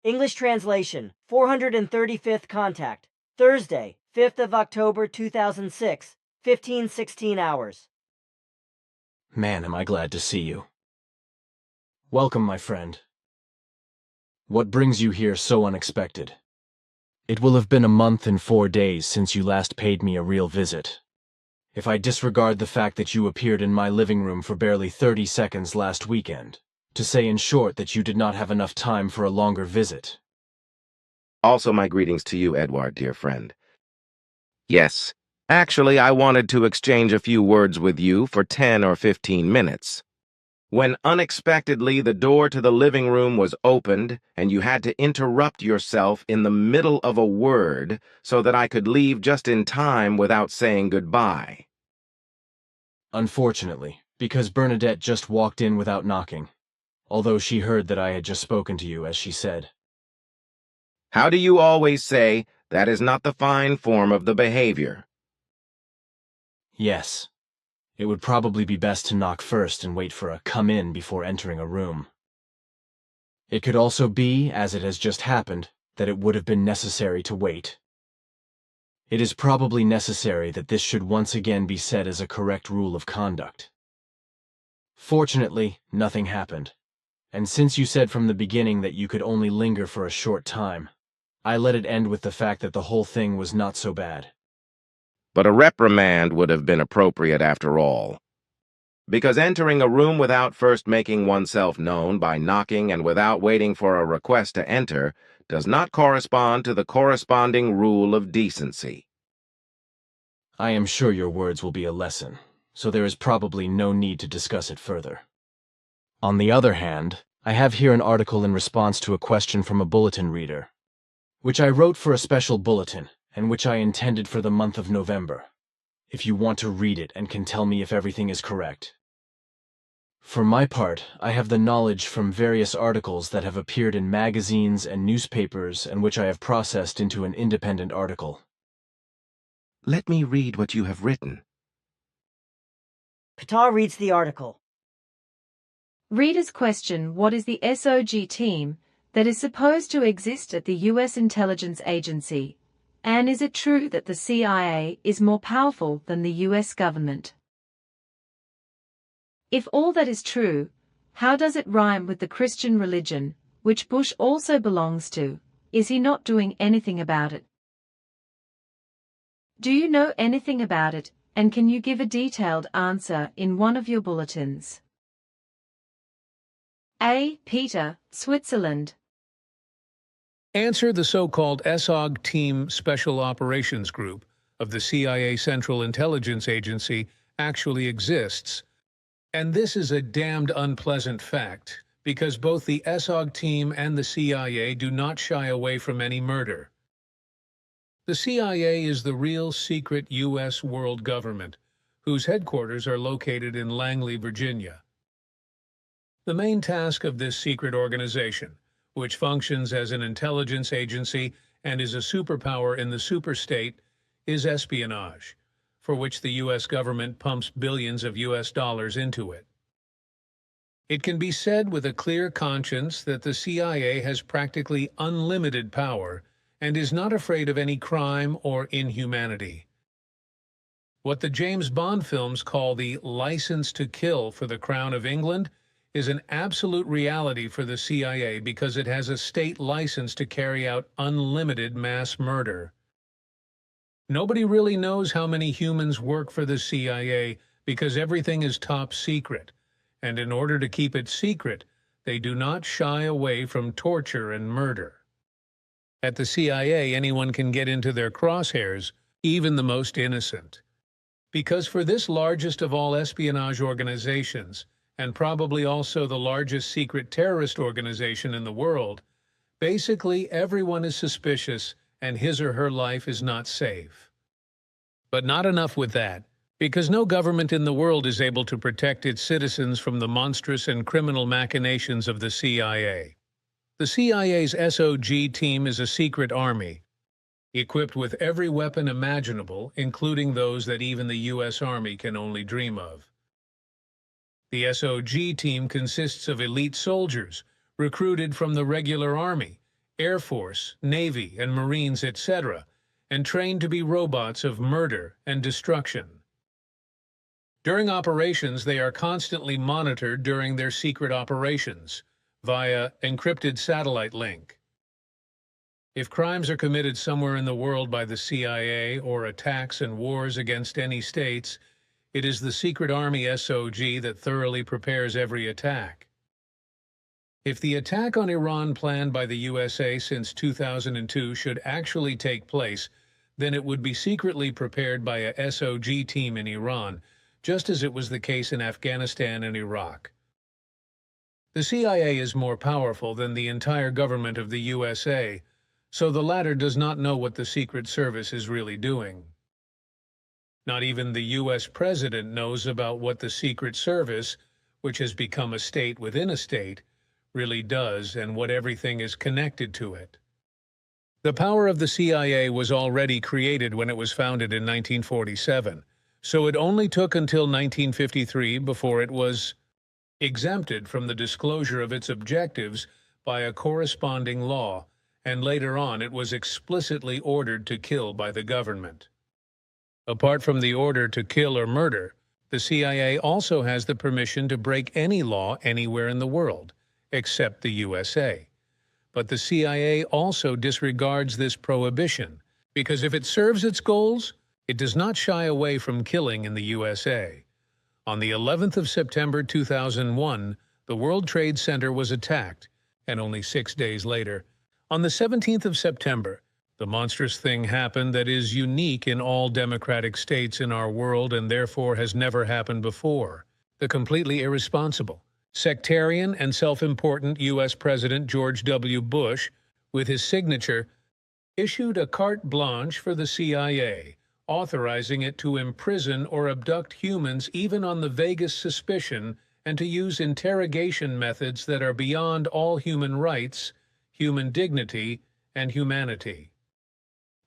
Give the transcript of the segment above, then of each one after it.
English translation, 435th contact, Thursday, 5th of October 2006, 15:16 hours. Man, am I glad to see you. Welcome, my friend. What brings you here so unexpected? It will have been a month and 4 days since you last paid me a real visit. If I disregard the fact that you appeared in my living room for barely 30 seconds last weekend, to say in short that you did not have enough time for a longer visit. Also my greetings to you, Edward, dear friend. Yes, actually I wanted to exchange a few words with you for 10 or 15 minutes. When unexpectedly the door to the living room was opened and you had to interrupt yourself in the middle of a word so that I could leave just in time without saying goodbye. Unfortunately, because Bernadette just walked in without knocking, although she heard that I had just spoken to you, as she said. How do you always say, that is not the fine form of the behavior? Yes. It would probably be best to knock first and wait for a come in before entering a room. It could also be, as it has just happened, that it would have been necessary to wait. It is probably necessary that this should once again be set as a correct rule of conduct. Fortunately, nothing happened, and since you said from the beginning that you could only linger for a short time, I let it end with the fact that the whole thing was not so bad. But a reprimand would have been appropriate after all. Because entering a room without first making oneself known by knocking and without waiting for a request to enter does not correspond to the corresponding rule of decency. I am sure your words will be a lesson, so there is probably no need to discuss it further. On the other hand, I have here an article in response to a question from a bulletin reader, which I wrote for a special bulletin, and which I intended for the month of November, if you want to read it and can tell me if everything is correct. For my part, I have the knowledge from various articles that have appeared in magazines and newspapers and which I have processed into an independent article. Let me read what you have written. Ptah reads the article. Readers question, what is the SOG team that is supposed to exist at the U.S. intelligence agency? And is it true that the CIA is more powerful than the U.S. government? If all that is true, how does it rhyme with the Christian religion, which Bush also belongs to? Is he not doing anything about it? Do you know anything about it, and can you give a detailed answer in one of your bulletins? A. Peter, Switzerland. Answer: the so-called SOG Team Special Operations Group of the CIA Central Intelligence Agency actually exists. And this is a damned unpleasant fact, because both the SOG team and the CIA do not shy away from any murder. The CIA is the real secret U.S. world government, whose headquarters are located in Langley, Virginia. The main task of this secret organization, which functions as an intelligence agency and is a superpower in the superstate, is espionage, for which the U.S. government pumps billions of U.S. dollars into it. It can be said with a clear conscience that the CIA has practically unlimited power and is not afraid of any crime or inhumanity. What the James Bond films call the license to kill for the Crown of England is an absolute reality for the CIA because it has a state license to carry out unlimited mass murder. Nobody really knows how many humans work for the CIA because everything is top secret, and in order to keep it secret, they do not shy away from torture and murder. At the CIA, anyone can get into their crosshairs, even the most innocent. Because for this largest of all espionage organizations, and probably also the largest secret terrorist organization in the world, basically everyone is suspicious and his or her life is not safe. But not enough with that, because no government in the world is able to protect its citizens from the monstrous and criminal machinations of the CIA. The CIA's SOG team is a secret army, equipped with every weapon imaginable, including those that even the U.S. Army can only dream of. The SOG team consists of elite soldiers, recruited from the regular army, Air Force, Navy, and Marines, etc., and trained to be robots of murder and destruction. During operations, they are constantly monitored during their secret operations via encrypted satellite link. If crimes are committed somewhere in the world by the CIA or attacks and wars against any states, it is the secret army SOG that thoroughly prepares every attack. If the attack on Iran planned by the USA since 2002 should actually take place, then it would be secretly prepared by a SOG team in Iran, just as it was the case in Afghanistan and Iraq. The CIA is more powerful than the entire government of the USA, so the latter does not know what the Secret Service is really doing. Not even the U.S. President knows about what the Secret Service, which has become a state within a state, really does and what everything is connected to it. The power of the CIA was already created when it was founded in 1947, so it only took until 1953 before it was exempted from the disclosure of its objectives by a corresponding law, and later on it was explicitly ordered to kill by the government. Apart from the order to kill or murder, the CIA also has the permission to break any law anywhere in the world, except the USA. But the CIA also disregards this prohibition, because if it serves its goals, it does not shy away from killing in the USA. On the 11th of September 2001, the World Trade Center was attacked, and only 6 days later, on the 17th of September, the monstrous thing happened that is unique in all democratic states in our world and therefore has never happened before. The completely irresponsible, sectarian and self-important U.S. President George W. Bush, with his signature, issued a carte blanche for the CIA, authorizing it to imprison or abduct humans even on the vaguest suspicion and to use interrogation methods that are beyond all human rights, human dignity, and humanity.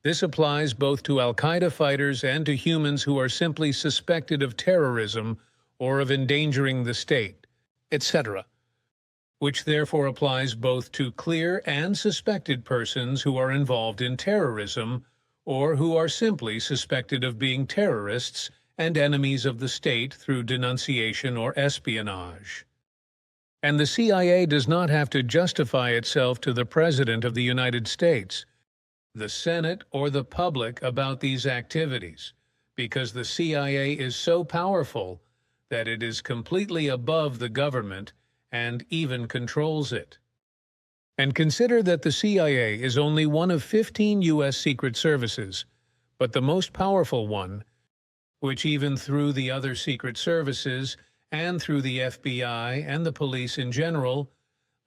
This applies both to al-Qaeda fighters and to humans who are simply suspected of terrorism or of endangering the state, etc., which therefore applies both to clear and suspected persons who are involved in terrorism or who are simply suspected of being terrorists and enemies of the state through denunciation or espionage. And the CIA does not have to justify itself to the President of the United States, the Senate, or the public about these activities, because the CIA is so powerful that it is completely above the government and even controls it. And consider that the CIA is only one of 15 U.S. secret services, but the most powerful one, which even through the other secret services and through the FBI and the police in general,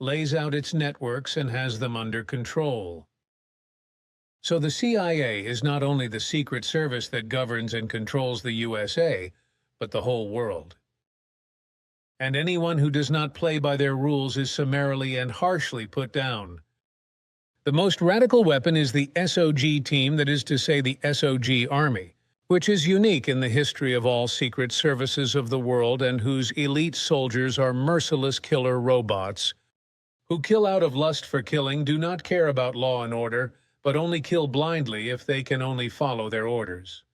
lays out its networks and has them under control. So the CIA is not only the secret service that governs and controls the USA, but the whole world. And anyone who does not play by their rules is summarily and harshly put down. The most radical weapon is the SOG team, that is to say the SOG Army, which is unique in the history of all secret services of the world and whose elite soldiers are merciless killer robots who kill out of lust for killing, do not care about law and order, but only kill blindly if they can only follow their orders.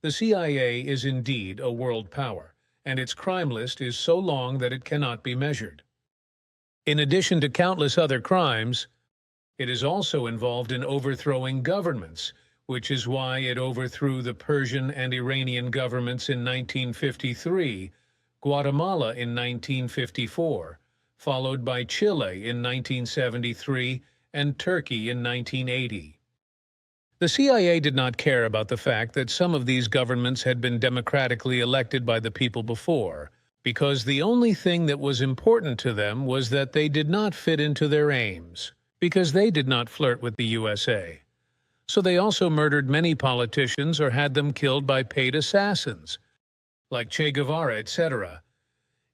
The CIA is indeed a world power, and its crime list is so long that it cannot be measured. In addition to countless other crimes, it is also involved in overthrowing governments, which is why it overthrew the Persian and Iranian governments in 1953, Guatemala in 1954, followed by Chile in 1973, and Turkey in 1980. The CIA did not care about the fact that some of these governments had been democratically elected by the people before, because the only thing that was important to them was that they did not fit into their aims, because they did not flirt with the USA. So they also murdered many politicians or had them killed by paid assassins, like Che Guevara, etc.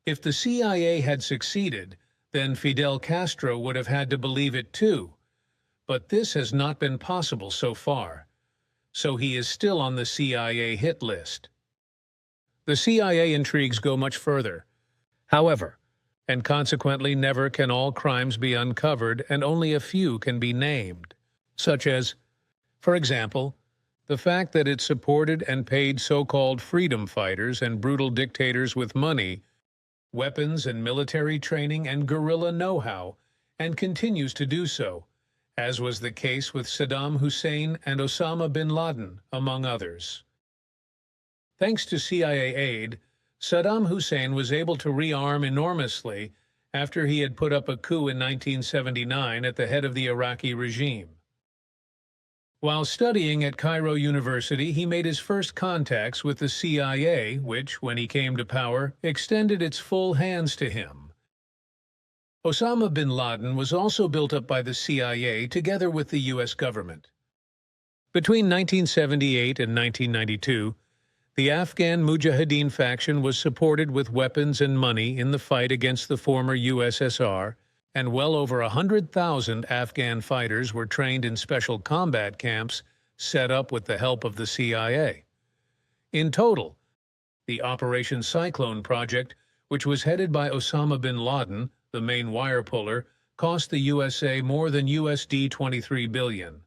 If the CIA had succeeded, then Fidel Castro would have had to believe it too. But this has not been possible so far, so he is still on the CIA hit list. The CIA intrigues go much further. However, and consequently never can all crimes be uncovered and only a few can be named, such as, for example, the fact that it supported and paid so-called freedom fighters and brutal dictators with money, weapons and military training and guerrilla know-how, and continues to do so, as was the case with Saddam Hussein and Osama bin Laden, among others. Thanks to CIA aid, Saddam Hussein was able to rearm enormously after he had put up a coup in 1979 at the head of the Iraqi regime. While studying at Cairo University, he made his first contacts with the CIA, which, when he came to power, extended its full hands to him. Osama bin Laden was also built up by the CIA together with the U.S. government. Between 1978 and 1992, the Afghan Mujahideen faction was supported with weapons and money in the fight against the former USSR, and well over 100,000 Afghan fighters were trained in special combat camps set up with the help of the CIA. In total, the Operation Cyclone project, which was headed by Osama bin Laden, the main wire puller, cost the USA more than USD 23 billion.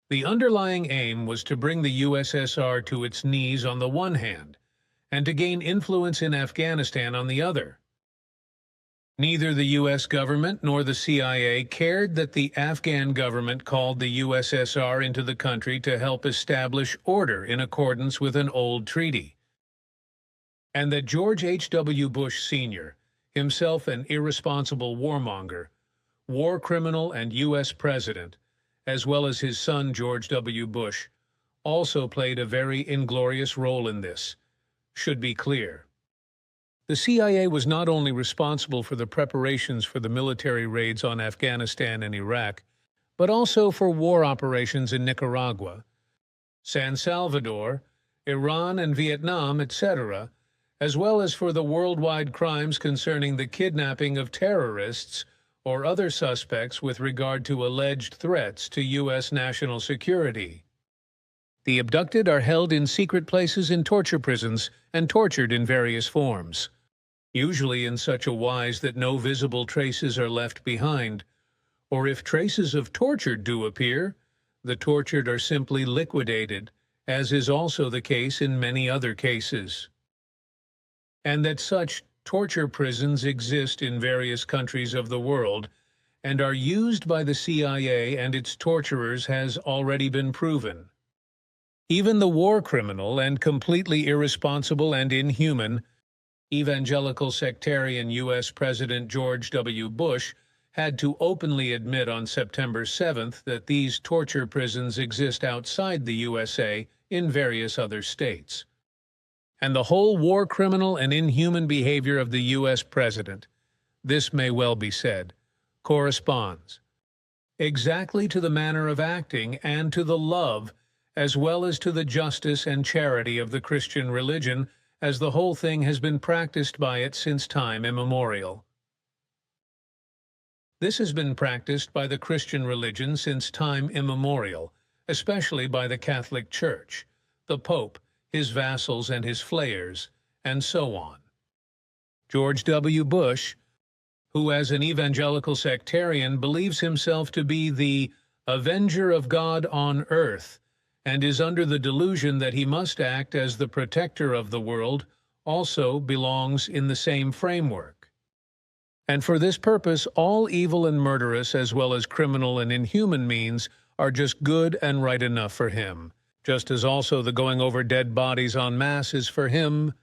The underlying aim was to bring the USSR to its knees on the one hand, and to gain influence in Afghanistan on the other. Neither the U.S. government nor the CIA cared that the Afghan government called the USSR into the country to help establish order in accordance with an old treaty, and that George H.W. Bush Sr., himself an irresponsible warmonger, war criminal and U.S. president, as well as his son George W. Bush, also played a very inglorious role in this, should be clear. The CIA was not only responsible for the preparations for the military raids on Afghanistan and Iraq, but also for war operations in Nicaragua, San Salvador, Iran and Vietnam, etc., as well as for the worldwide crimes concerning the kidnapping of terrorists or other suspects with regard to alleged threats to U.S. national security. The abducted are held in secret places in torture prisons and tortured in various forms, usually in such a wise that no visible traces are left behind, or if traces of torture do appear, the tortured are simply liquidated, as is also the case in many other cases. And that such torture prisons exist in various countries of the world and are used by the CIA and its torturers has already been proven. Even the war criminal and completely irresponsible and inhuman evangelical sectarian U.S. President George W. Bush had to openly admit on September 7th that these torture prisons exist outside the USA in various other states. And the whole war criminal and inhuman behavior of the U.S. President, this may well be said, corresponds exactly to the manner of acting and to the love as well as to the justice and charity of the Christian religion, as the whole thing has been practiced by it since time immemorial. This has been practiced by the Christian religion since time immemorial, especially by the Catholic Church, the Pope, his vassals and his flayers, and so on. George W. Bush, who as an evangelical sectarian believes himself to be the avenger of God on earth, and is under the delusion that he must act as the protector of the world, also belongs in the same framework. And for this purpose, all evil and murderous, as well as criminal and inhuman means, are just good and right enough for him, just as also the going over dead bodies en masse is for him,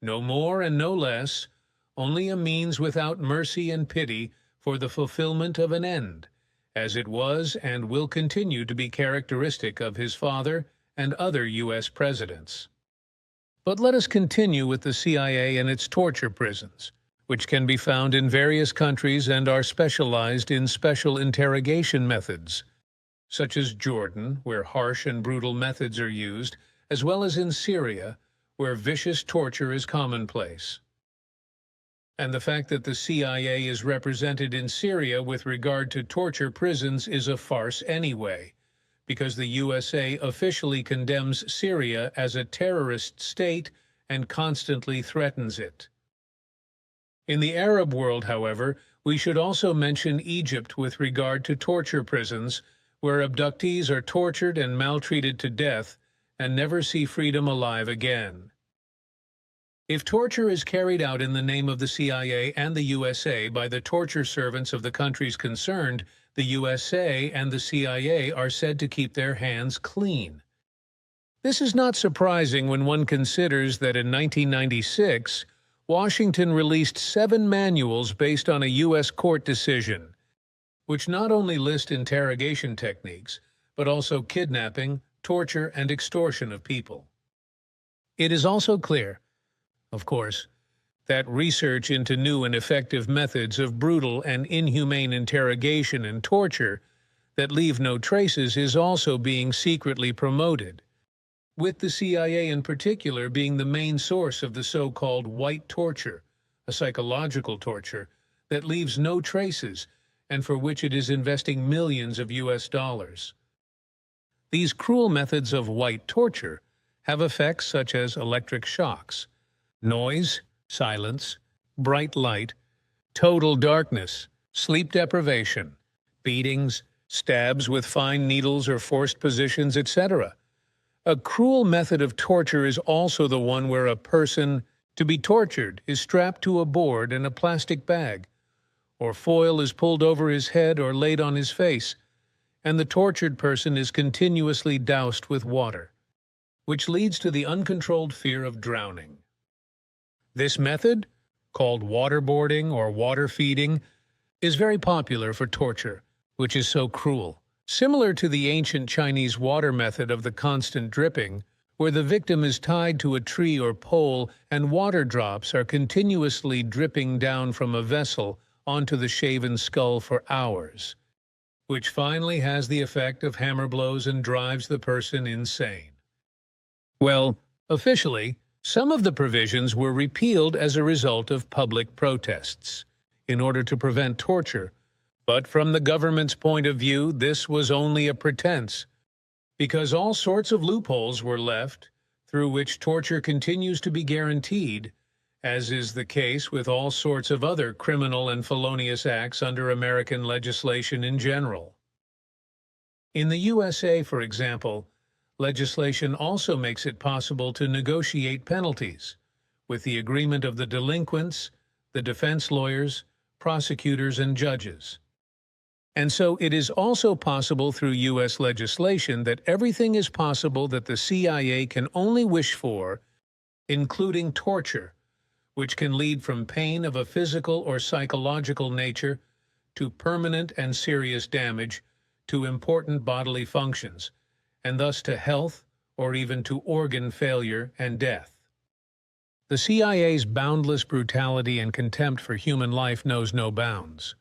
no more and no less, only a means without mercy and pity for the fulfillment of an end, as it was and will continue to be characteristic of his father and other U.S. presidents. But let us continue with the CIA and its torture prisons, which can be found in various countries and are specialized in special interrogation methods, such as Jordan, where harsh and brutal methods are used, as well as in Syria, where vicious torture is commonplace. And the fact that the CIA is represented in Syria with regard to torture prisons is a farce anyway, because the USA officially condemns Syria as a terrorist state and constantly threatens it. In the Arab world, however, we should also mention Egypt with regard to torture prisons, where abductees are tortured and maltreated to death and never see freedom alive again. If torture is carried out in the name of the CIA and the USA by the torture servants of the countries concerned, the USA and the CIA are said to keep their hands clean. This is not surprising when one considers that in 1996, Washington released 7 manuals based on a U.S. court decision, which not only list interrogation techniques, but also kidnapping, torture, and extortion of people. It is also clear, of course, that research into new and effective methods of brutal and inhumane interrogation and torture that leave no traces is also being secretly promoted, with the CIA in particular being the main source of the so-called white torture, a psychological torture that leaves no traces and for which it is investing millions of US dollars. These cruel methods of white torture have effects such as electric shocks, noise, silence, bright light, total darkness, sleep deprivation, beatings, stabs with fine needles or forced positions, etc. A cruel method of torture is also the one where a person to be tortured is strapped to a board in a plastic bag, or foil is pulled over his head or laid on his face, and the tortured person is continuously doused with water, which leads to the uncontrolled fear of drowning. This method, called waterboarding or water feeding, is very popular for torture, which is so cruel. Similar to the ancient Chinese water method of the constant dripping, where the victim is tied to a tree or pole and water drops are continuously dripping down from a vessel onto the shaven skull for hours, which finally has the effect of hammer blows and drives the person insane. Well, officially, some of the provisions were repealed as a result of public protests in order to prevent torture. But from the government's point of view, this was only a pretense, because all sorts of loopholes were left through which torture continues to be guaranteed, as is the case with all sorts of other criminal and felonious acts under American legislation in general. In the USA, for example, legislation also makes it possible to negotiate penalties with the agreement of the delinquents, the defense lawyers, prosecutors, and judges. And so it is also possible through U.S. legislation that everything is possible that the CIA can only wish for, including torture, which can lead from pain of a physical or psychological nature to permanent and serious damage to important bodily functions, and thus to health or even to organ failure and death. The CIA's boundless brutality and contempt for human life knows no bounds,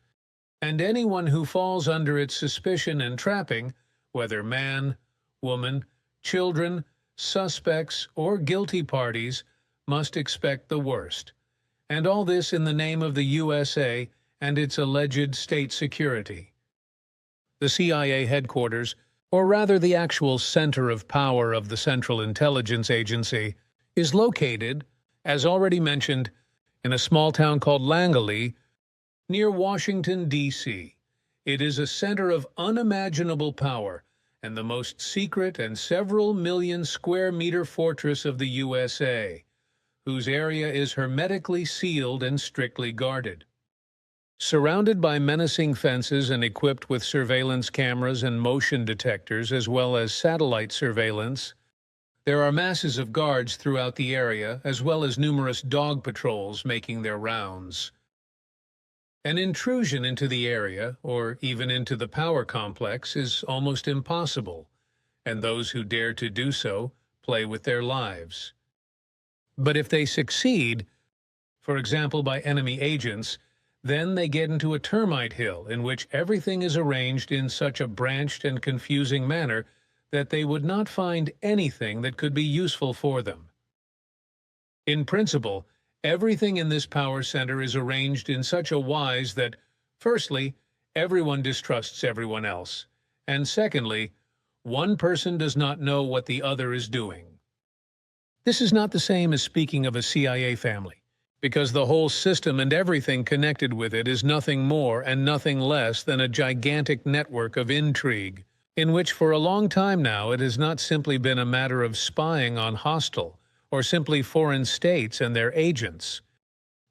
and anyone who falls under its suspicion and trapping, whether man, woman, children, suspects, or guilty parties, must expect the worst. And all this in the name of the USA and its alleged state security. The CIA headquarters, or rather the actual center of power of the Central Intelligence Agency, is located, as already mentioned, in a small town called Langley, near Washington, D.C. It is a center of unimaginable power and the most secret and several million square meter fortress of the USA, whose area is hermetically sealed and strictly guarded. Surrounded by menacing fences and equipped with surveillance cameras and motion detectors as well as satellite surveillance, there are masses of guards throughout the area as well as numerous dog patrols making their rounds. An intrusion into the area, or even into the power complex, is almost impossible, and those who dare to do so play with their lives. But if they succeed, for example by enemy agents, then they get into a termite hill in which everything is arranged in such a branched and confusing manner that they would not find anything that could be useful for them. In principle, everything in this power center is arranged in such a wise that, firstly, everyone distrusts everyone else, and secondly, one person does not know what the other is doing. This is not the same as speaking of a CIA family, because the whole system and everything connected with it is nothing more and nothing less than a gigantic network of intrigue, in which for a long time now it has not simply been a matter of spying on hostile or simply foreign states and their agents,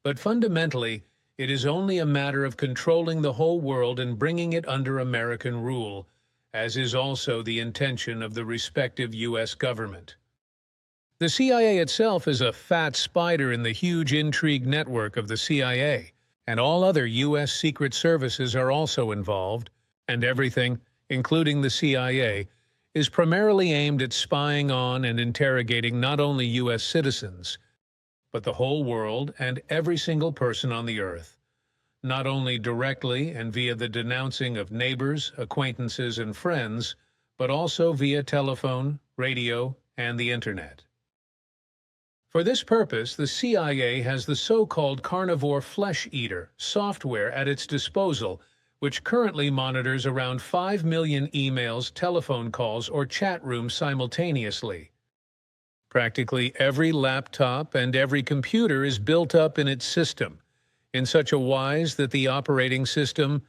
but fundamentally it is only a matter of controlling the whole world and bringing it under American rule, as is also the intention of the respective U.S. government. The CIA itself is a fat spider in the huge intrigue network of the CIA, and all other U.S. secret services are also involved, and everything, including the CIA, is primarily aimed at spying on and interrogating not only U.S. citizens, but the whole world and every single person on the earth, not only directly and via the denouncing of neighbors, acquaintances, and friends, but also via telephone, radio, and the Internet. For this purpose, the CIA has the so-called carnivore flesh eater software at its disposal, which currently monitors around 5 million emails, telephone calls, or chat rooms simultaneously. Practically every laptop and every computer is built up in its system, in such a wise that the operating system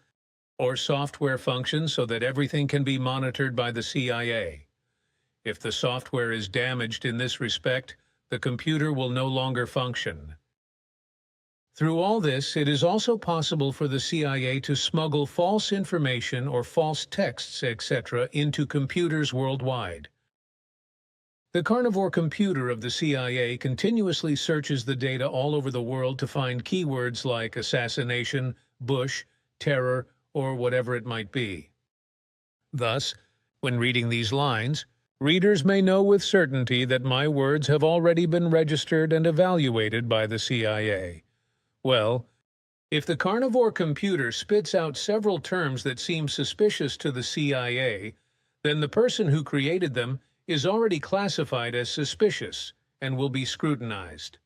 or software functions so that everything can be monitored by the CIA. If the software is damaged in this respect, the computer will no longer function. Through all this, it is also possible for the CIA to smuggle false information or false texts, etc., into computers worldwide. The carnivore computer of the CIA continuously searches the data all over the world to find keywords like assassination, Bush, terror, or whatever it might be. Thus, when reading these lines, readers may know with certainty that my words have already been registered and evaluated by the CIA. Well, if the carnivore computer spits out several terms that seem suspicious to the CIA, then the person who created them is already classified as suspicious and will be scrutinized.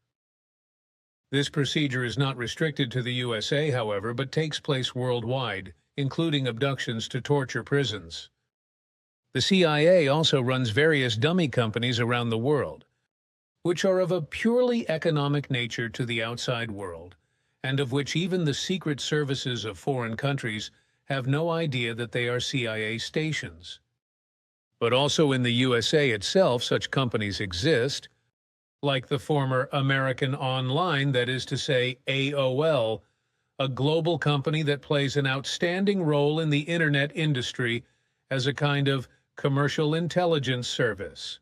This procedure is not restricted to the USA, however, but takes place worldwide, including abductions to torture prisons. The CIA also runs various dummy companies around the world, which are of a purely economic nature to the outside world, and of which even the secret services of foreign countries have no idea that they are CIA stations. But also in the USA itself, such companies exist, like the former American Online, that is to say AOL, a global company that plays an outstanding role in the Internet industry as a kind of commercial intelligence service.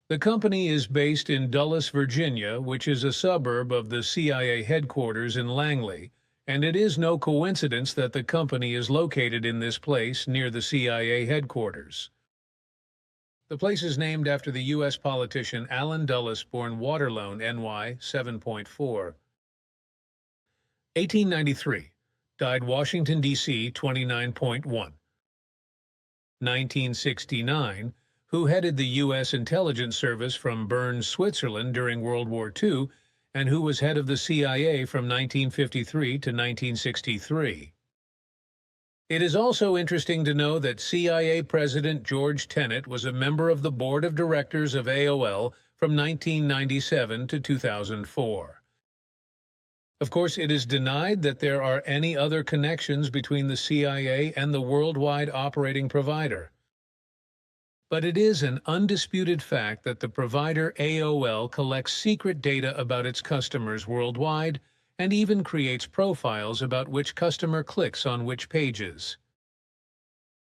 The company is based in Dulles, Virginia, which is a suburb of the CIA headquarters in Langley, and it is no coincidence that the company is located in this place near the CIA headquarters. The place is named after the U.S. politician Allen Dulles, born Waterloo, NY 7.4. 1893, died Washington, D.C. 29.1. 1969, who headed the U.S. intelligence service from Bern, Switzerland during World War II, and who was head of the CIA from 1953 to 1963. It is also interesting to know that CIA President George Tenet was a member of the board of directors of AOL from 1997 to 2004. Of course, it is denied that there are any other connections between the CIA and the worldwide operating provider. But it is an undisputed fact that the provider AOL collects secret data about its customers worldwide and even creates profiles about which customer clicks on which pages.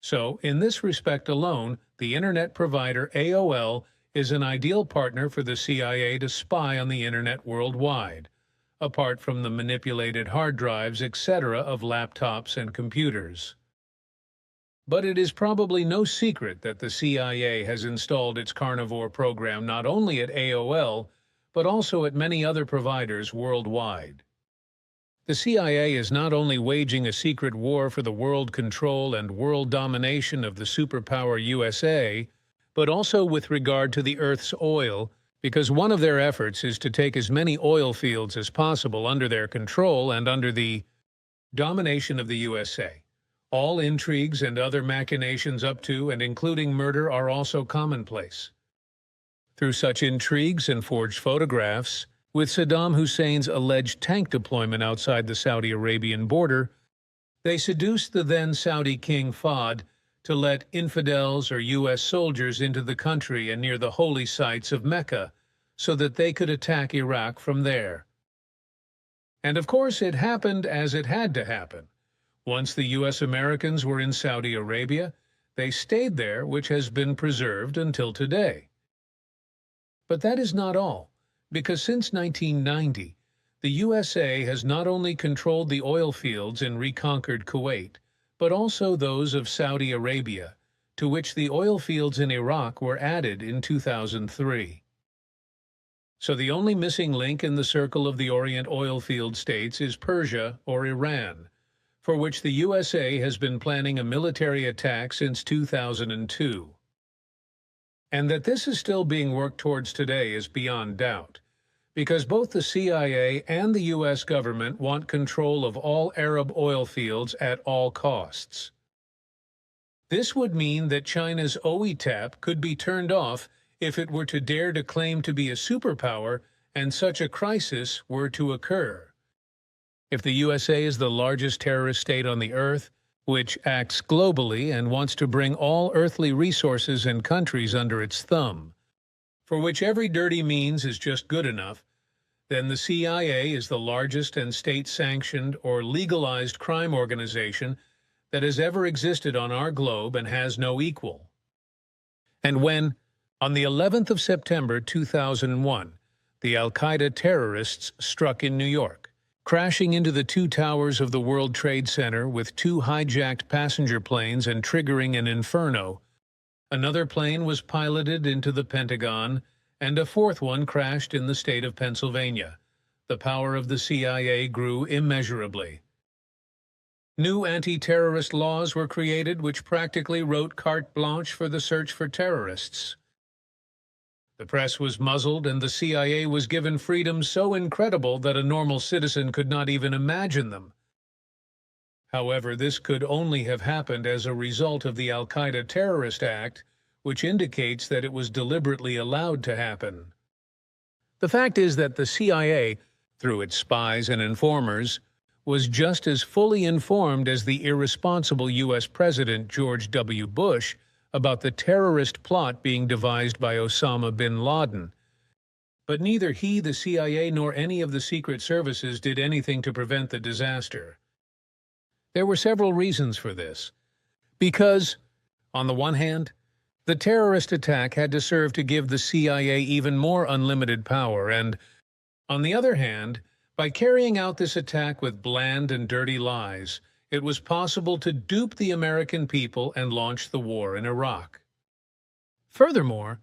So, in this respect alone, the Internet provider AOL is an ideal partner for the CIA to spy on the Internet worldwide, apart from the manipulated hard drives, etc. of laptops and computers. But it is probably no secret that the CIA has installed its carnivore program not only at AOL, but also at many other providers worldwide. The CIA is not only waging a secret war for the world control and world domination of the superpower USA, but also with regard to the Earth's oil, because one of their efforts is to take as many oil fields as possible under their control and under the domination of the USA. All intrigues and other machinations up to and including murder are also commonplace. Through such intrigues and forged photographs, with Saddam Hussein's alleged tank deployment outside the Saudi Arabian border, they seduced the then Saudi king Fahd to let infidels or U.S. soldiers into the country and near the holy sites of Mecca so that they could attack Iraq from there. And of course, it happened as it had to happen. Once the U.S. Americans were in Saudi Arabia, they stayed there, which has been preserved until today. But that is not all, because since 1990, the USA has not only controlled the oil fields in reconquered Kuwait, but also those of Saudi Arabia, to which the oil fields in Iraq were added in 2003. So the only missing link in the circle of the Orient oil field states is Persia or Iran, for which the USA has been planning a military attack since 2002. And that this is still being worked towards today is beyond doubt, because both the CIA and the U.S. government want control of all Arab oil fields at all costs. This would mean that China's OE-tap could be turned off if it were to dare to claim to be a superpower and such a crisis were to occur. If the USA is the largest terrorist state on the earth, which acts globally and wants to bring all earthly resources and countries under its thumb, for which every dirty means is just good enough, then the CIA is the largest and state-sanctioned or legalized crime organization that has ever existed on our globe and has no equal. And when, on the 11th of September 2001, the Al-Qaeda terrorists struck in New York, crashing into the two towers of the World Trade Center with two hijacked passenger planes and triggering an inferno, another plane was piloted into the Pentagon, and a fourth one crashed in the state of Pennsylvania. The power of the CIA grew immeasurably. New anti-terrorist laws were created which practically wrote carte blanche for the search for terrorists. The press was muzzled and the CIA was given freedoms so incredible that a normal citizen could not even imagine them. However, this could only have happened as a result of the Al-Qaeda Terrorist Act, which indicates that it was deliberately allowed to happen. The fact is that the CIA, through its spies and informers, was just as fully informed as the irresponsible U.S. President George W. Bush about the terrorist plot being devised by Osama bin Laden. But neither he, the CIA, nor any of the secret services did anything to prevent the disaster. There were several reasons for this. Because, on the one hand, the terrorist attack had to serve to give the CIA even more unlimited power, and, on the other hand, by carrying out this attack with bland and dirty lies, it was possible to dupe the American people and launch the war in Iraq. Furthermore,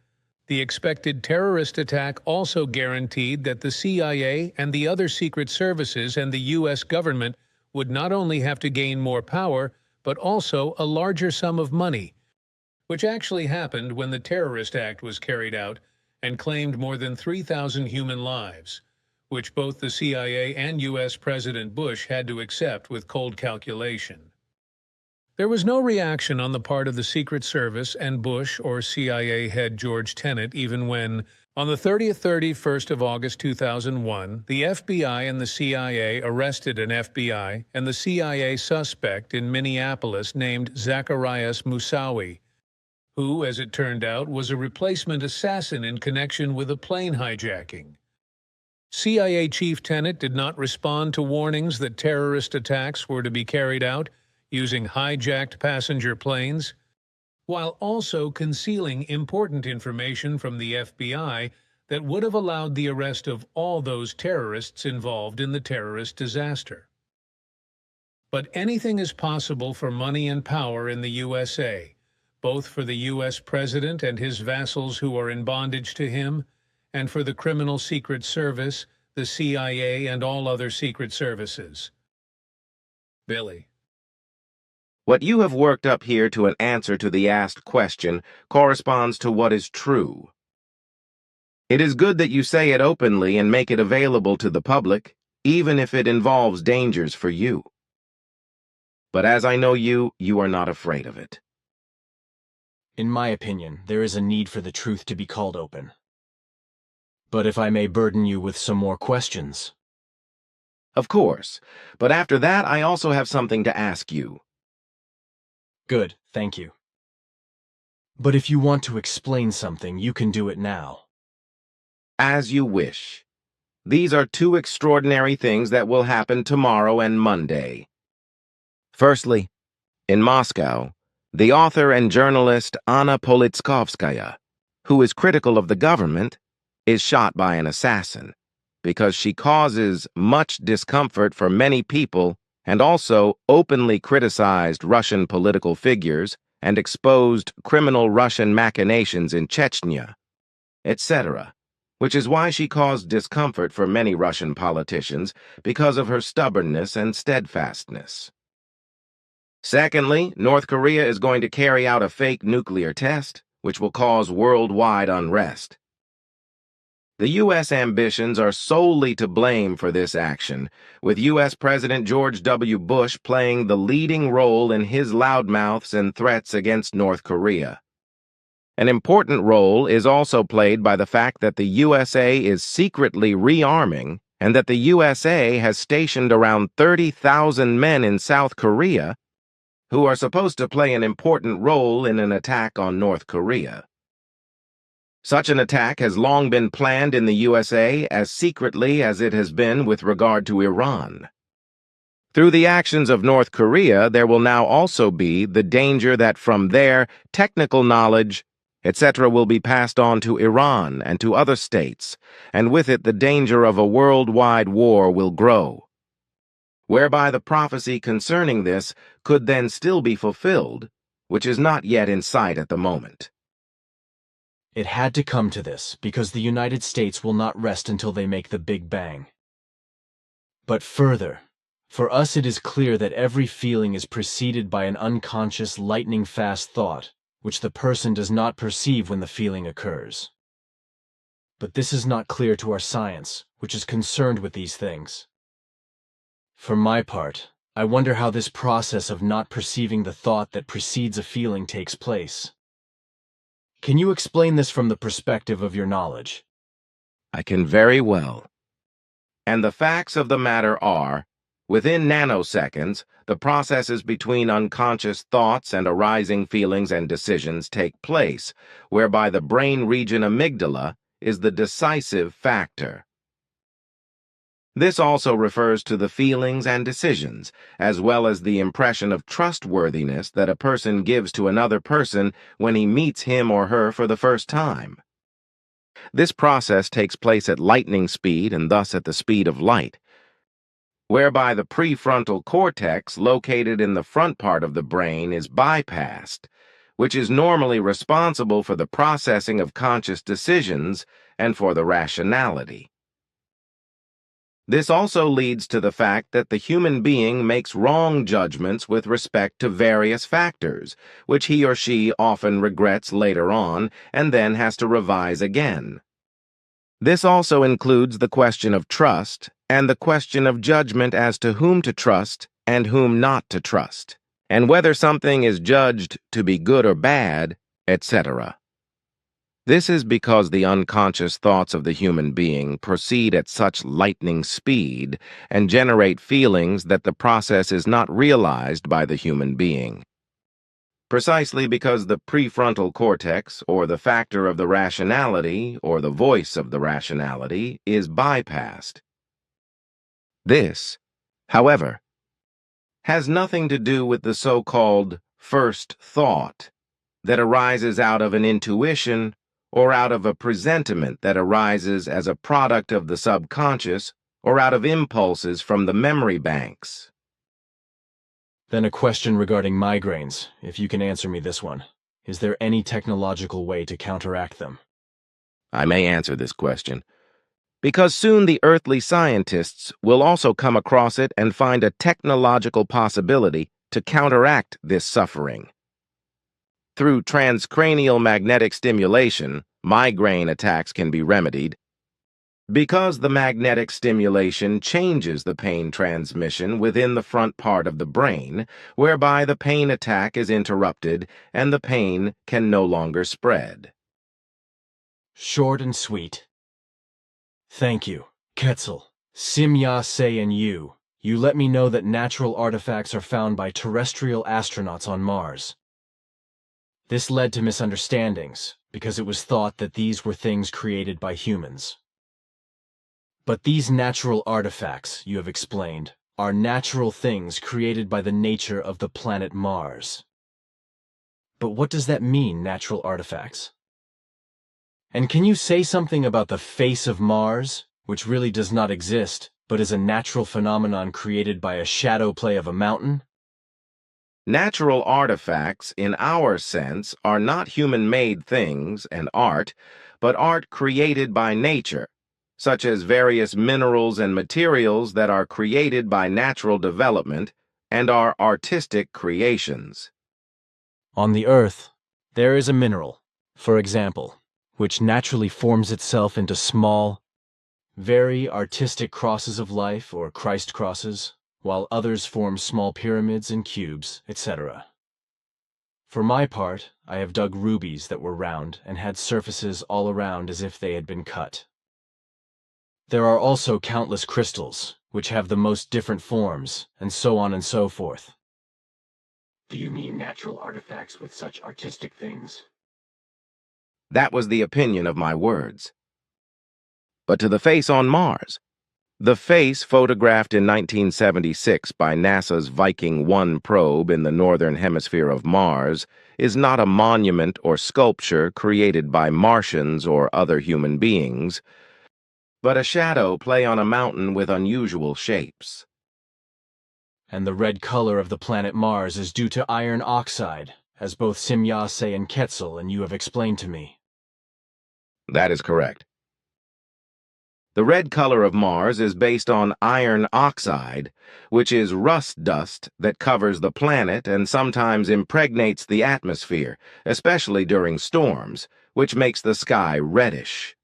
the expected terrorist attack also guaranteed that the CIA and the other secret services and the U.S. government would not only have to gain more power, but also a larger sum of money, which actually happened when the terrorist act was carried out and claimed more than 3,000 human lives, which both the CIA and U.S. President Bush had to accept with cold calculation. There was no reaction on the part of the Secret Service and Bush or CIA head George Tenet even when, on the 31st of August 2001, the FBI and the CIA arrested an FBI and the CIA suspect in Minneapolis named Zacarias Moussaoui, who, as it turned out, was a replacement assassin in connection with a plane hijacking. CIA Chief Tenet did not respond to warnings that terrorist attacks were to be carried out using hijacked passenger planes, while also concealing important information from the FBI that would have allowed the arrest of all those terrorists involved in the terrorist disaster. But anything is possible for money and power in the USA, both for the U.S. President and his vassals who are in bondage to him, and for the criminal Secret Service, the CIA, and all other secret services. Billy. What you have worked up here to an answer to the asked question corresponds to what is true. It is good that you say it openly and make it available to the public, even if it involves dangers for you. But as I know you, you are not afraid of it. In my opinion, there is a need for the truth to be called open. But if I may burden you with some more questions. Of course, but after that I also have something to ask you. Good, thank you. But if you want to explain something, you can do it now. As you wish. These are two extraordinary things that will happen tomorrow and Monday. Firstly, in Moscow, the author and journalist Anna Politkovskaya, who is critical of the government, is shot by an assassin because she causes much discomfort for many people and also openly criticized Russian political figures and exposed criminal Russian machinations in Chechnya, etc., which is why she caused discomfort for many Russian politicians because of her stubbornness and steadfastness. Secondly, North Korea is going to carry out a fake nuclear test, which will cause worldwide unrest. The U.S. ambitions are solely to blame for this action, with U.S. President George W. Bush playing the leading role in his loudmouths and threats against North Korea. An important role is also played by the fact that the USA is secretly rearming and that the USA has stationed around 30,000 men in South Korea who are supposed to play an important role in an attack on North Korea. Such an attack has long been planned in the USA as secretly as it has been with regard to Iran. Through the actions of North Korea, there will now also be the danger that from there, technical knowledge, etc., will be passed on to Iran and to other states, and with it the danger of a worldwide war will grow, whereby the prophecy concerning this could then still be fulfilled, which is not yet in sight at the moment. It had to come to this because the United States will not rest until they make the Big Bang. But further, for us it is clear that every feeling is preceded by an unconscious, lightning-fast thought, which the person does not perceive when the feeling occurs. But this is not clear to our science, which is concerned with these things. For my part, I wonder how this process of not perceiving the thought that precedes a feeling takes place. Can you explain this from the perspective of your knowledge? I can very well. And the facts of the matter are, within nanoseconds, the processes between unconscious thoughts and arising feelings and decisions take place, whereby the brain region amygdala is the decisive factor. This also refers to the feelings and decisions, as well as the impression of trustworthiness that a person gives to another person when he meets him or her for the first time. This process takes place at lightning speed and thus at the speed of light, whereby the prefrontal cortex located in the front part of the brain is bypassed, which is normally responsible for the processing of conscious decisions and for the rationality. This also leads to the fact that the human being makes wrong judgments with respect to various factors, which he or she often regrets later on and then has to revise again. This also includes the question of trust and the question of judgment as to whom to trust and whom not to trust, and whether something is judged to be good or bad, etc. This is because the unconscious thoughts of the human being proceed at such lightning speed and generate feelings that the process is not realized by the human being. Precisely because the prefrontal cortex, or the factor of the rationality, or the voice of the rationality, is bypassed. This, however, has nothing to do with the so-called first thought that arises out of an intuition or out of a presentiment that arises as a product of the subconscious or out of impulses from the memory banks. Then a question regarding migraines, if you can answer me this one. Is there any technological way to counteract them? I may answer this question, because soon the earthly scientists will also come across it and find a technological possibility to counteract this suffering. Through transcranial magnetic stimulation, migraine attacks can be remedied because the magnetic stimulation changes the pain transmission within the front part of the brain, whereby the pain attack is interrupted and the pain can no longer spread. Short and sweet. Thank you, Quetzal, Simya Se and you. You let me know that natural artifacts are found by terrestrial astronauts on Mars. This led to misunderstandings, because it was thought that these were things created by humans. But these natural artifacts, you have explained, are natural things created by the nature of the planet Mars. But what does that mean, natural artifacts? And can you say something about the face of Mars, which really does not exist, but is a natural phenomenon created by a shadow play of a mountain? Natural artifacts, in our sense, are not human-made things and art, but art created by nature, such as various minerals and materials that are created by natural development and are artistic creations. On the Earth, there is a mineral, for example, which naturally forms itself into small, very artistic crosses of life or Christ crosses, while others form small pyramids and cubes, etc. For my part, I have dug rubies that were round and had surfaces all around as if they had been cut. There are also countless crystals, which have the most different forms, and so on and so forth. Do you mean natural artifacts with such artistic things? That was the opinion of my words. But to the face on Mars. The face photographed in 1976 by NASA's Viking 1 probe in the northern hemisphere of Mars is not a monument or sculpture created by Martians or other human beings, but a shadow play on a mountain with unusual shapes. And the red color of the planet Mars is due to iron oxide, as both Simyase and Quetzal and you have explained to me. That is correct. The red color of Mars is based on iron oxide, which is rust dust that covers the planet and sometimes impregnates the atmosphere, especially during storms, which makes the sky reddish.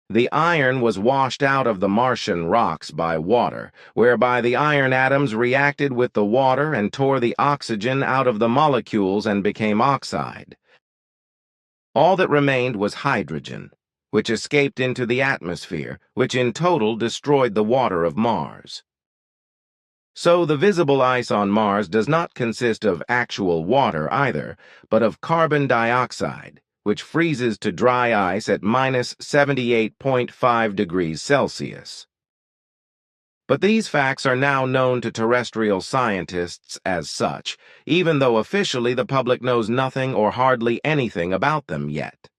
The iron was washed out of the Martian rocks by water, whereby the iron atoms reacted with the water and tore the oxygen out of the molecules and became oxide. All that remained was hydrogen, which escaped into the atmosphere, which in total destroyed the water of Mars. So the visible ice on Mars does not consist of actual water either, but of carbon dioxide, which freezes to dry ice at minus 78.5 degrees Celsius. But these facts are now known to terrestrial scientists as such, even though officially the public knows nothing or hardly anything about them yet.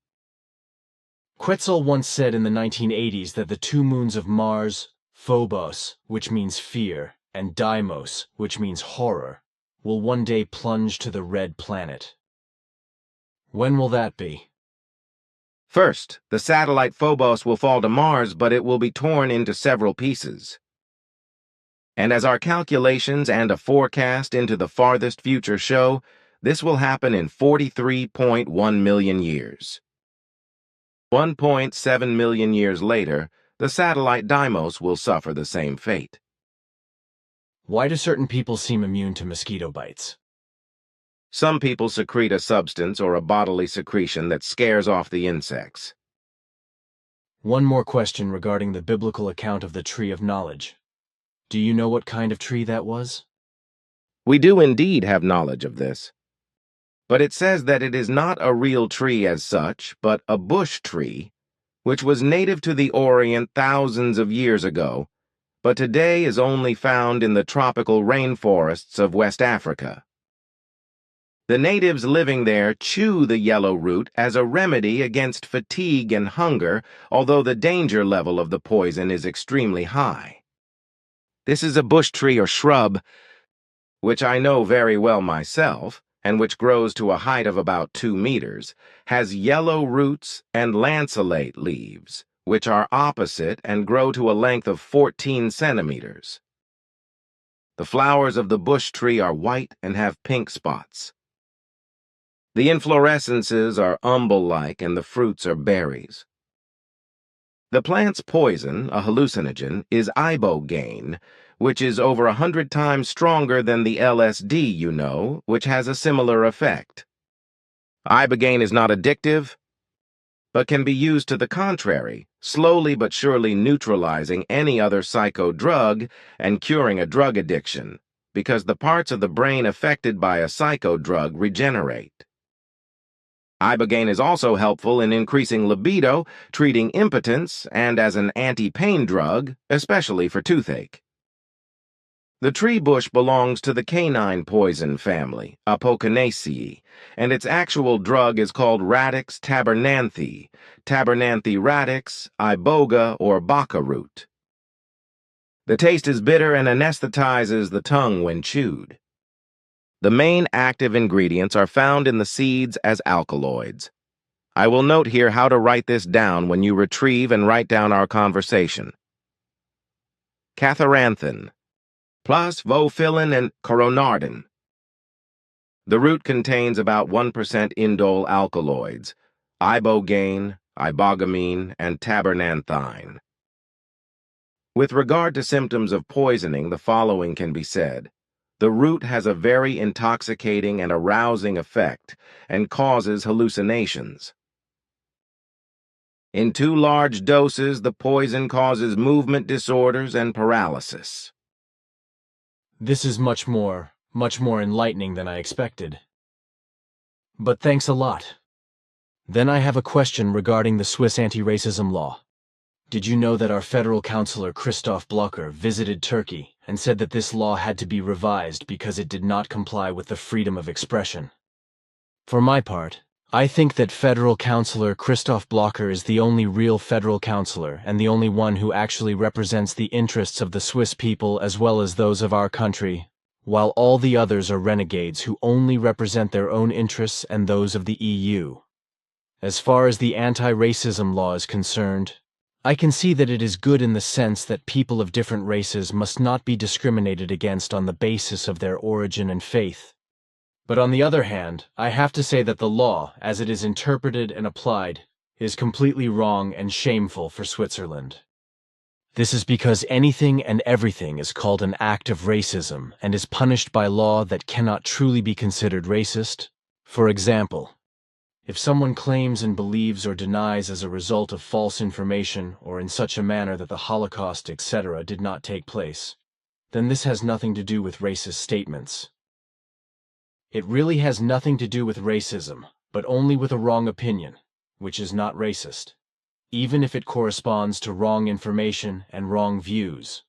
Quetzal once said in the 1980s that the two moons of Mars, Phobos, which means fear, and Deimos, which means horror, will one day plunge to the red planet. When will that be? First, the satellite Phobos will fall to Mars, but it will be torn into several pieces. And as our calculations and a forecast into the farthest future show, this will happen in 43.1 million years. 1.7 million years later, the satellite Deimos will suffer the same fate. Why do certain people seem immune to mosquito bites? Some people secrete a substance or a bodily secretion that scares off the insects. One more question regarding the biblical account of the tree of knowledge. Do you know what kind of tree that was? We do indeed have knowledge of this. But it says that it is not a real tree as such, but a bush tree, which was native to the Orient thousands of years ago, but today is only found in the tropical rainforests of West Africa. The natives living there chew the yellow root as a remedy against fatigue and hunger, although the danger level of the poison is extremely high. This is a bush tree or shrub, which I know very well myself, and which grows to a height of about 2 meters, has yellow roots and lanceolate leaves, which are opposite and grow to a length of 14 centimeters. The flowers of the bush tree are white and have pink spots. The inflorescences are umbel-like and the fruits are berries. The plant's poison, a hallucinogen, is ibogaine, which is over 100 times stronger than the LSD you know, which has a similar effect. Ibogaine is not addictive, but can be used to the contrary, slowly but surely neutralizing any other psycho drug and curing a drug addiction, because the parts of the brain affected by a psycho drug regenerate. Ibogaine is also helpful in increasing libido, treating impotence, and as an anti-pain drug, especially for toothache. The tree bush belongs to the canine poison family, Apocynaceae, and its actual drug is called Radix tabernanthe, Tabernanthe radix, iboga, or baka root. The taste is bitter and anesthetizes the tongue when chewed. The main active ingredients are found in the seeds as alkaloids. I will note here how to write this down when you retrieve and write down our conversation. Catharanthin, plus vofillin and coronardin. The root contains about 1% indole alkaloids, ibogaine, ibogamine, and tabernanthine. With regard to symptoms of poisoning, the following can be said. The root has a very intoxicating and arousing effect and causes hallucinations. In too large doses, the poison causes movement disorders and paralysis. This is much more enlightening than I expected. But thanks a lot. Then I have a question regarding the Swiss anti-racism law. Did you know that our federal counselor Christoph Blocher visited Turkey and said that this law had to be revised because it did not comply with the freedom of expression? For my part, I think that federal counselor Christoph Blocher is the only real federal counselor and the only one who actually represents the interests of the Swiss people as well as those of our country, while all the others are renegades who only represent their own interests and those of the EU. As far as the anti-racism law is concerned, I can see that it is good in the sense that people of different races must not be discriminated against on the basis of their origin and faith. But on the other hand, I have to say that the law, as it is interpreted and applied, is completely wrong and shameful for Switzerland. This is because anything and everything is called an act of racism and is punished by law that cannot truly be considered racist. For example, if someone claims and believes or denies as a result of false information or in such a manner that the Holocaust, etc., did not take place, then this has nothing to do with racist statements. It really has nothing to do with racism, but only with a wrong opinion, which is not racist, even if it corresponds to wrong information and wrong views.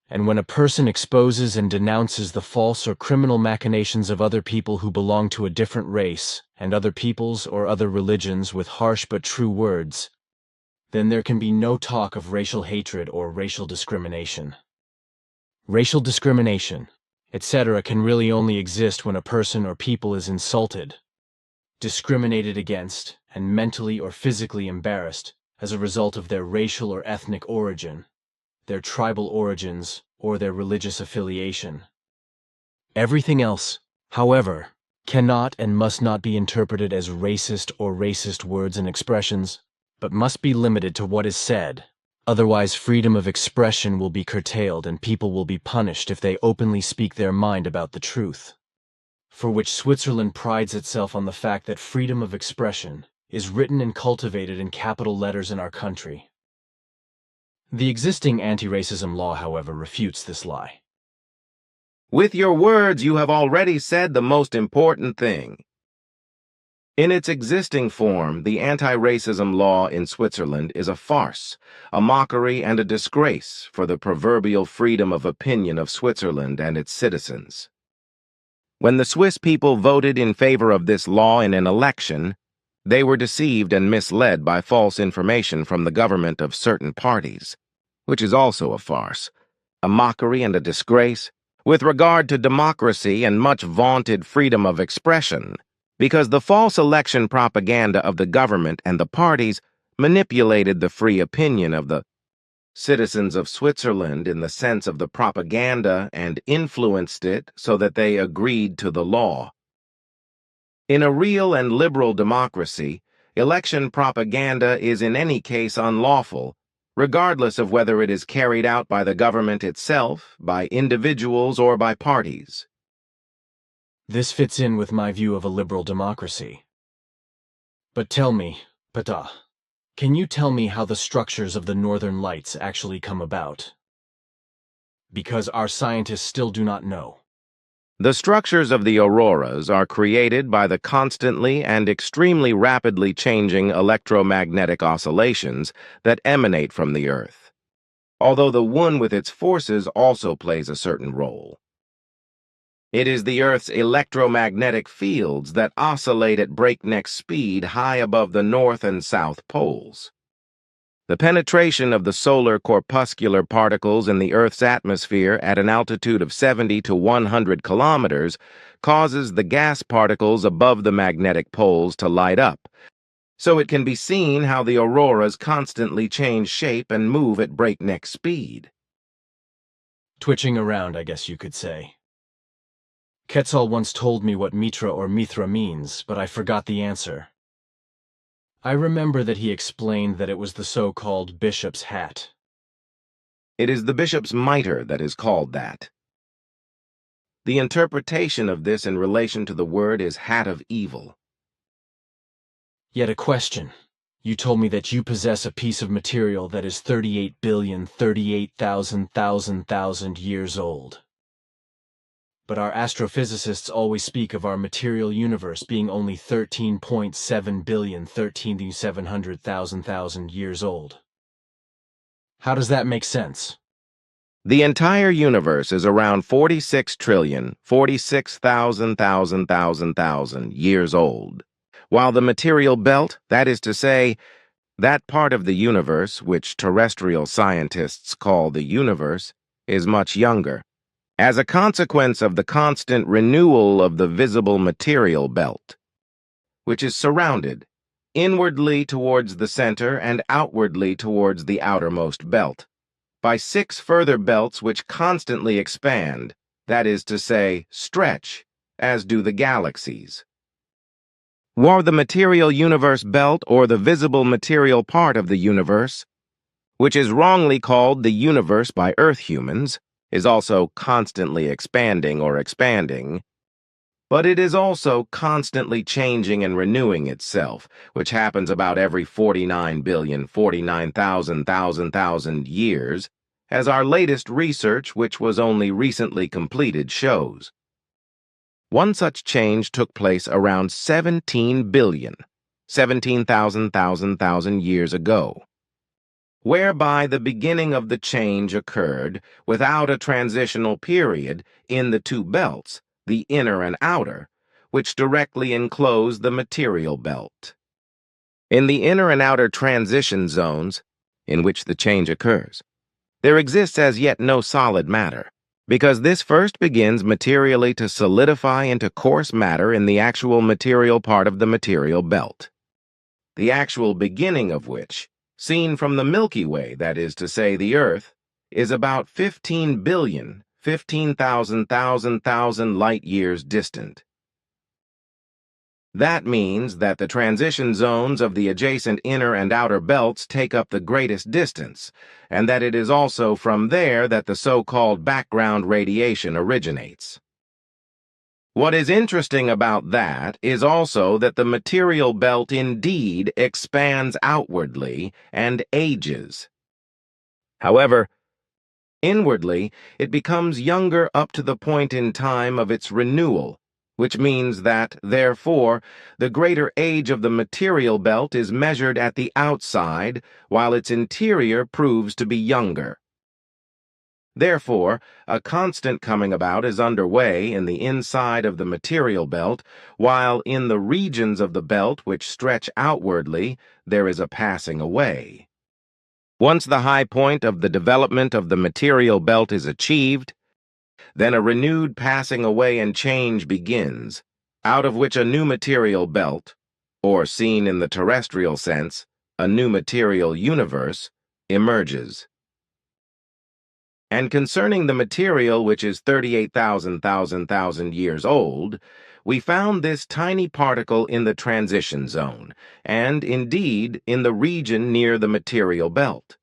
And when a person exposes and denounces the false or criminal machinations of other people who belong to a different race and other peoples or other religions with harsh but true words, then there can be no talk of racial hatred or racial discrimination. Racial discrimination, etc., can really only exist when a person or people is insulted, discriminated against, and mentally or physically embarrassed as a result of their racial or ethnic origin, their tribal origins, or their religious affiliation. Everything else, however, cannot and must not be interpreted as racist or racist words and expressions, but must be limited to what is said. Otherwise, freedom of expression will be curtailed and people will be punished if they openly speak their mind about the truth. For which Switzerland prides itself on the fact that freedom of expression is written and cultivated in capital letters in our country. The existing anti-racism law, however, refutes this lie. With your words, you have already said the most important thing. In its existing form, the anti-racism law in Switzerland is a farce, a mockery, and a disgrace for the proverbial freedom of opinion of Switzerland and its citizens. When the Swiss people voted in favor of this law in an election, they were deceived and misled by false information from the government of certain parties, which is also a farce, a mockery and a disgrace with regard to democracy and much vaunted freedom of expression, because the false election propaganda of the government and the parties manipulated the free opinion of the citizens of Switzerland in the sense of the propaganda and influenced it so that they agreed to the law. In a real and liberal democracy, election propaganda is in any case unlawful, regardless of whether it is carried out by the government itself, by individuals, or by parties. This fits in with my view of a liberal democracy. But tell me, Pata, can you tell me how the structures of the northern lights actually come about? Because our scientists still do not know. The structures of the auroras are created by the constantly and extremely rapidly changing electromagnetic oscillations that emanate from the Earth, although the one with its forces also plays a certain role. It is the Earth's electromagnetic fields that oscillate at breakneck speed high above the north and south poles. The penetration of the solar corpuscular particles in the Earth's atmosphere at an altitude of 70 to 100 kilometers causes the gas particles above the magnetic poles to light up, so it can be seen how the auroras constantly change shape and move at breakneck speed. Twitching around, I guess you could say. Quetzal once told me what Mitra or Mithra means, but I forgot the answer. I remember that he explained that it was the so-called bishop's hat. It is the bishop's mitre that is called that. The interpretation of this in relation to the word is hat of evil. Yet a question. You told me that you possess a piece of material that is 38,038,000,000 years old. But our astrophysicists always speak of our material universe being only 13.7 billion 13,700,000 years old. How does that make sense? The entire universe is around 46 trillion, 46,000 years old, while the material belt, that is to say, that part of the universe which terrestrial scientists call the universe, is much younger. As a consequence of the constant renewal of the visible material belt, which is surrounded inwardly towards the center and outwardly towards the outermost belt, by 6 further belts which constantly expand, that is to say, stretch, as do the galaxies. While the material universe belt, or the visible material part of the universe, which is wrongly called the universe by Earth humans, is also constantly expanding or expanding, but it is also constantly changing and renewing itself, which happens about every 49,049,000 years, as our latest research, which was only recently completed, shows. One such change took place around 17 billion, 17,000 years ago, whereby the beginning of the change occurred without a transitional period in the 2 belts, the inner and outer, which directly enclose the material belt. In the inner and outer transition zones, in which the change occurs, there exists as yet no solid matter, because this first begins materially to solidify into coarse matter in the actual material part of the material belt, the actual beginning of which, seen from the Milky Way, that is to say the Earth, is about 15 billion, 15,000 light years distant. That means that the transition zones of the adjacent inner and outer belts take up the greatest distance, and that it is also from there that the so-called background radiation originates. What is interesting about that is also that the material belt indeed expands outwardly and ages. However, inwardly, it becomes younger up to the point in time of its renewal, which means that, therefore, the greater age of the material belt is measured at the outside, while its interior proves to be younger. Therefore, a constant coming about is underway in the inside of the material belt, while in the regions of the belt which stretch outwardly, there is a passing away. Once the high point of the development of the material belt is achieved, then a renewed passing away and change begins, out of which a new material belt, or seen in the terrestrial sense, a new material universe, emerges. And concerning the material which is 38,000 years old, we found this tiny particle in the transition zone, and indeed in the region near the material belt.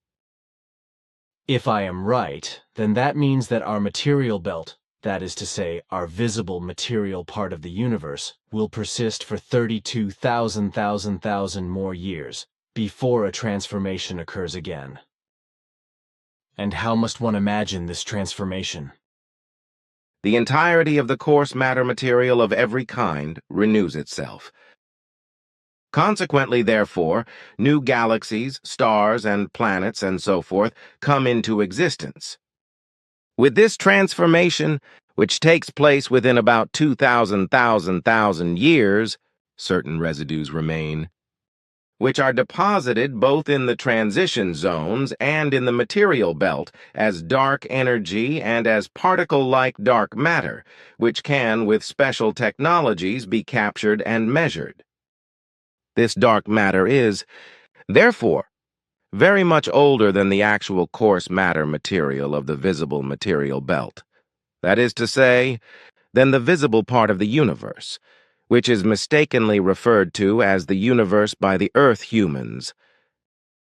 If I am right, then that means that our material belt, That is to say, our visible material part of the universe will persist for 32,000 more years before a transformation occurs again. And how must one imagine this transformation? The entirety of the coarse matter material of every kind renews itself. Consequently, therefore, new galaxies, stars, and planets, and so forth, come into existence. With this transformation, which takes place within about 2,000 years, certain residues remain, which are deposited both in the transition zones and in the material belt as dark energy and as particle-like dark matter, which can, with special technologies, be captured and measured. This dark matter is, therefore, very much older than the actual coarse matter material of the visible material belt. That is to say, than the visible part of the universe, which is mistakenly referred to as the universe by the Earth humans.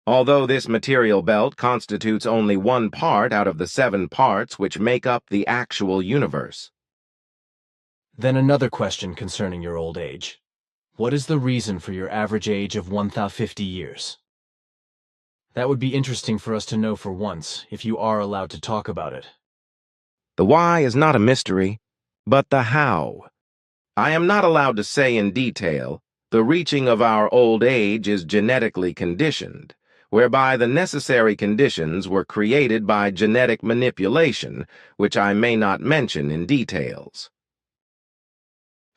Although this material belt constitutes only one part out of the 7 parts which make up the actual universe. Then another question concerning your old age. What is the reason for your average age of 1,050 years? That would be interesting for us to know for once, if you are allowed to talk about it. The why is not a mystery, but the how. I am not allowed to say in detail, the reaching of our old age is genetically conditioned, whereby the necessary conditions were created by genetic manipulation, which I may not mention in details.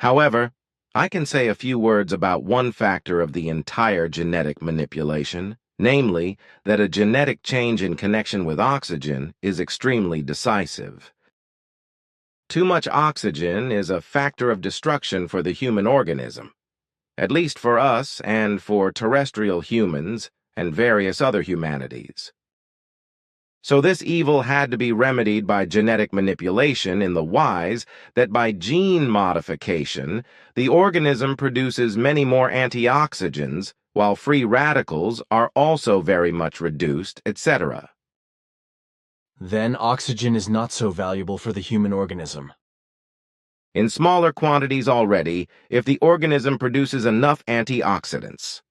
However, I can say a few words about one factor of the entire genetic manipulation, namely, that a genetic change in connection with oxygen is extremely decisive. Too much oxygen is a factor of destruction for the human organism, at least for us and for terrestrial humans and various other humanities. So this evil had to be remedied by genetic manipulation in the wise that by gene modification, the organism produces many more antioxidants, while free radicals are also very much reduced, etc. Then oxygen is not so valuable for the human organism. In smaller quantities already, if the organism produces enough antioxidants.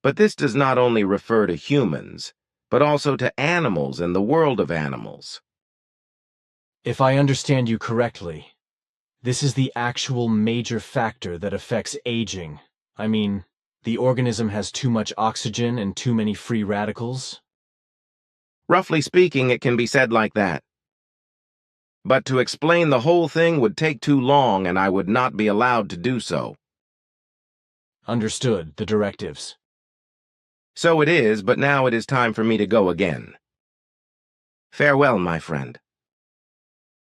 But this does not only refer to humans, but also to animals and the world of animals. If I understand you correctly, this is the actual major factor that affects aging. I mean, the organism has too much oxygen and too many free radicals? Roughly speaking, it can be said like that. But to explain the whole thing would take too long, and I would not be allowed to do so. Understood, the directives. So it is, but now it is time for me to go again. Farewell, my friend.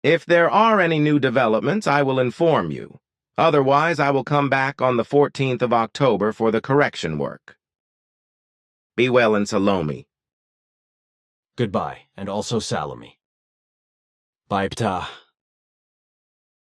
If there are any new developments, I will inform you. Otherwise, I will come back on the 14th of October for the correction work. Be well in Salome. Goodbye, and also Salome. Bye, Ptah.